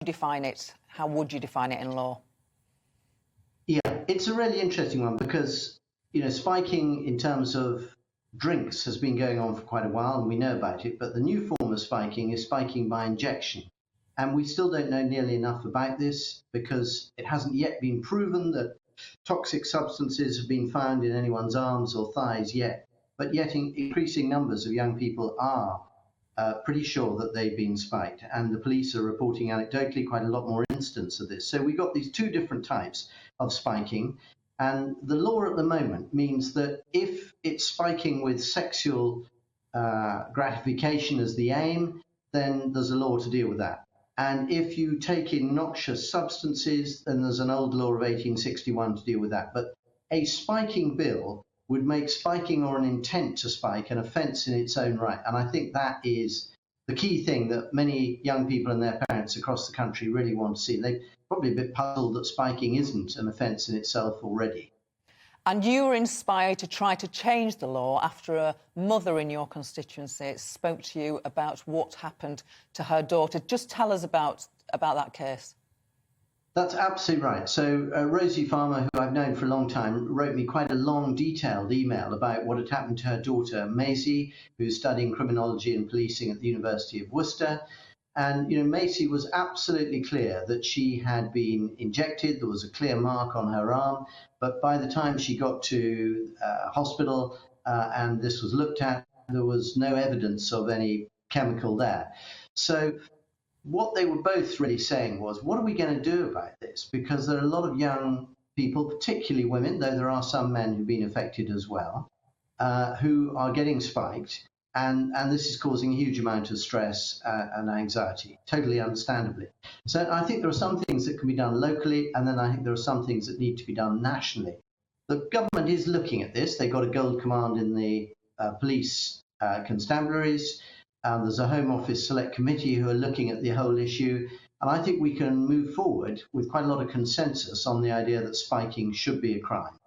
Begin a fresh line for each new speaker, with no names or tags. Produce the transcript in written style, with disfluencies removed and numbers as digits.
define it? How would you define it in law?
Yeah, it's a really interesting one because, spiking in terms of drinks has been going on for quite a while and we know about it, but the new form of spiking is spiking by injection. And we still don't know nearly enough about this because it hasn't yet been proven that toxic substances have been found in anyone's arms or thighs yet. But yet increasing numbers of young people are pretty sure that they've been spiked, and the police are reporting anecdotally quite a lot more instances of this. So we've got these two different types of spiking, and the law at the moment means that if it's spiking with sexual gratification as the aim, then there's a law to deal with that. And if you take in noxious substances, then there's an old law of 1861 to deal with that. But a spiking bill would make spiking or an intent to spike an offence in its own right. And I think that is the key thing that many young people and their parents across the country really want to see. They're probably a bit puzzled that spiking isn't an offence in itself already.
And you were inspired to try to change the law after a mother in your constituency spoke to you about what happened to her daughter. Just tell us about that case.
That's absolutely right. So Rosie Farmer, who I've known for a long time, wrote me quite a long, detailed email about what had happened to her daughter, Maisie, who's studying criminology and policing at the University of Worcester. And, Maisie was absolutely clear that she had been injected. There was a clear mark on her arm. But by the time she got to hospital and this was looked at, there was no evidence of any chemical there. So what they were both really saying was, what are we going to do about this? Because there are a lot of young people, particularly women, though there are some men who've been affected as well, who are getting spiked. And this is causing a huge amount of stress and anxiety, totally understandably. So I think there are some things that can be done locally, and then I think there are some things that need to be done nationally. The government is looking at this. They've got a gold command in the police constabularies. There's a Home Office Select Committee who are looking at the whole issue. And I think we can move forward with quite a lot of consensus on the idea that spiking should be a crime.